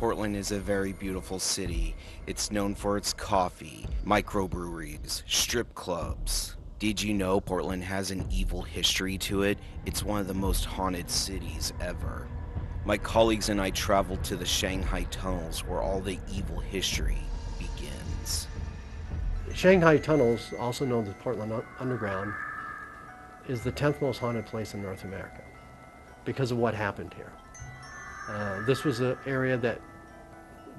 Portland is a very beautiful city. It's known for its coffee, microbreweries, strip clubs. Did you know Portland has an evil history to it? It's one of the most haunted cities ever. My colleagues and I traveled to the Shanghai tunnels where all the evil history begins. Shanghai Tunnels, also known as Portland Underground, is the 10th most haunted place in North America because of what happened here. This was an area that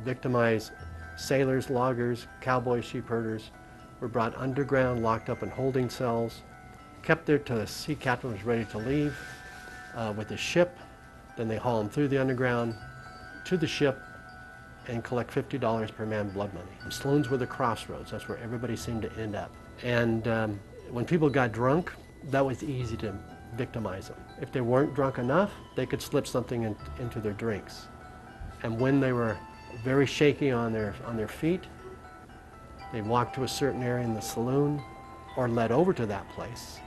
victimized sailors, loggers, cowboys, sheep herders, were brought underground, locked up in holding cells, kept there till the sea captain was ready to leave with his ship. Then they haul them through the underground to the ship and collect $50 per man blood money. Saloons were the crossroads. That's where everybody seemed to end up. And when people got drunk, that was easy to victimize them. If they weren't drunk enough, they could slip something into their drinks. And when they were very shaky on their feet, they walked to a certain area in the saloon or led over to that place.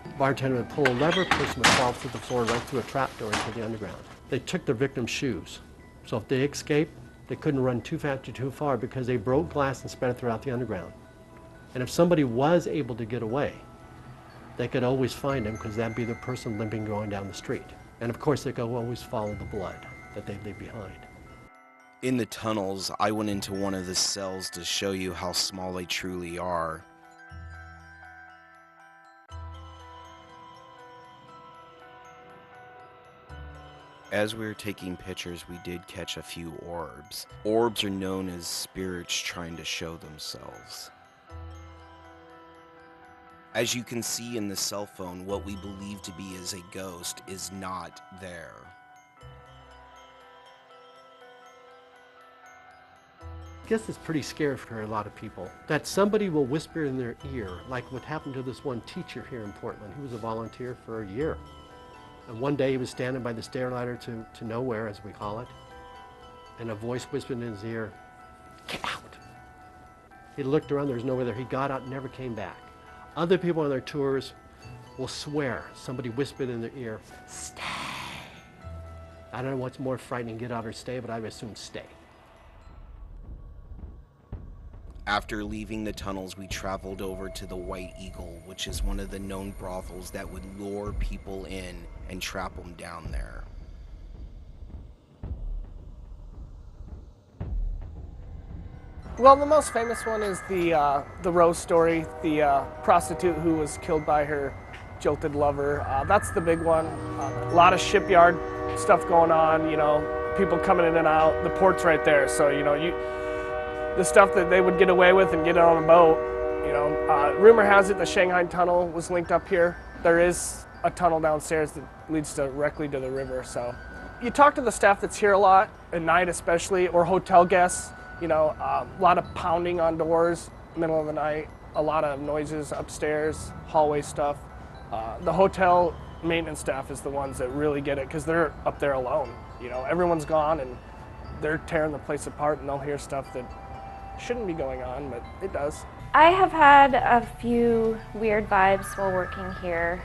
The bartender would pull a lever, person would fall through the floor right through a trapdoor into the underground. They took the victim's shoes. So if they escaped, they couldn't run too fast or too far because they broke glass and spread it throughout the underground. And if somebody was able to get away, they could always find them because that'd be the person limping going down the street. And of course, they could always follow the blood that they leave behind. In the tunnels, I went into one of the cells to show you how small they truly are. As we were taking pictures, we did catch a few orbs. Orbs are known as spirits trying to show themselves. As you can see in the cell phone, what we believe to be as a ghost is not there. I guess it's pretty scary for a lot of people that somebody will whisper in their ear, like what happened to this one teacher here in Portland. He was a volunteer for a year. And one day he was standing by the stair ladder to nowhere, as we call it, and a voice whispered in his ear, "Get out." He looked around, there was nobody there. He got out and never came back. Other people on their tours will swear somebody whispered in their ear, "Stay." I don't know what's more frightening, get out or stay, but I would assume stay. After leaving the tunnels, we traveled over to the White Eagle, which is one of the known brothels that would lure people in and trap them down there. Well, the most famous one is the Rose story, the prostitute who was killed by her jilted lover. That's the big one. A lot of shipyard stuff going on, you know, people coming in and out. The port's right there, so, you know, the stuff that they would get away with and get on a boat, you know. Rumor has it the Shanghai Tunnel was linked up here. There is a tunnel downstairs that leads directly to the river, so. You talk to the staff that's here a lot, at night especially, or hotel guests, you know, a lot of pounding on doors, middle of the night, a lot of noises upstairs, hallway stuff. The hotel maintenance staff is the ones that really get it because they're up there alone. You know, everyone's gone and they're tearing the place apart and they'll hear stuff that shouldn't be going on, but it does. I have had a few weird vibes while working here.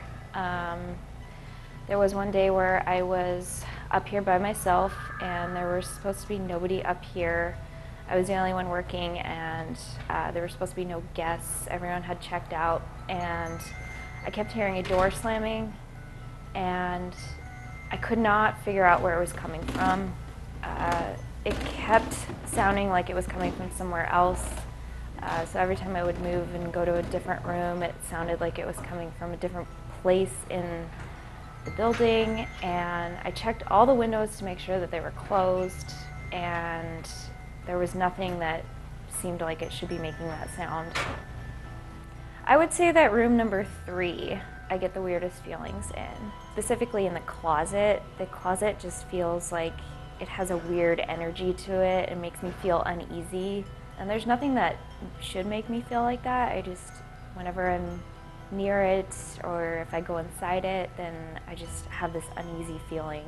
There was one day where I was up here by myself and there was supposed to be nobody up here. I was the only one working and there were supposed to be no guests. Everyone had checked out and I kept hearing a door slamming and I could not figure out where it was coming from. It kept sounding like it was coming from somewhere else. So every time I would move and go to a different room, it sounded like it was coming from a different place in the building. And I checked all the windows to make sure that they were closed, and there was nothing that seemed like it should be making that sound. I would say that room number 3, I get the weirdest feelings in. Specifically in the closet. The closet just feels like it has a weird energy to it. It makes me feel uneasy. And there's nothing that should make me feel like that. I just, whenever I'm near it or if I go inside it, then I just have this uneasy feeling.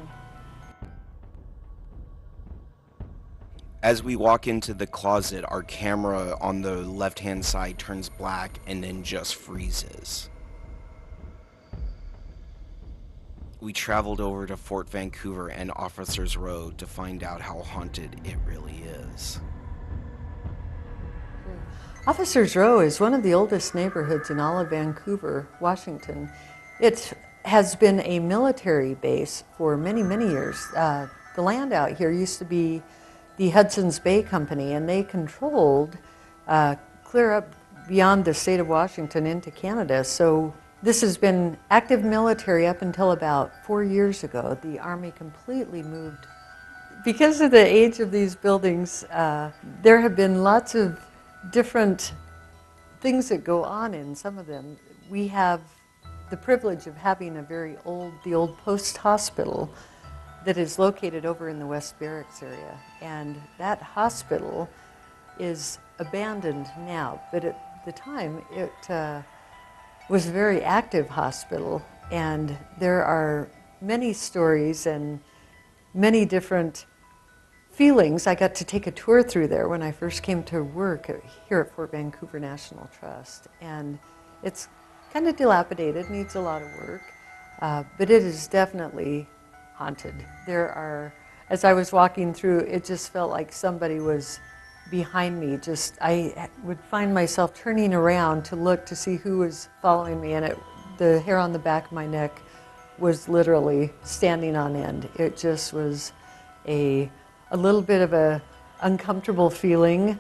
As we walk into the closet, our camera on the left-hand side turns black and then just freezes. We traveled over to Fort Vancouver and Officers Row to find out how haunted it really is. Officers Row is one of the oldest neighborhoods in all of Vancouver, Washington. It has been a military base for many, many years. The land out here used to be the Hudson's Bay Company, and they controlled clear up beyond the state of Washington into Canada. So this has been active military up until about 4 years ago. The Army completely moved. Because of the age of these buildings, there have been lots of different things that go on in some of them. We have the privilege of having the old post hospital that is located over in the West Barracks area. And that hospital is abandoned now, but at the time it was a very active hospital, and there are many stories and many different feelings. I got to take a tour through there when I first came to work here at Fort Vancouver National Trust, and it's kind of dilapidated, needs a lot of work, but it is definitely haunted. As I was walking through, it just felt like somebody was behind me. I would find myself turning around to look to see who was following me, and the hair on the back of my neck was literally standing on end. It just was a little bit of a uncomfortable feeling.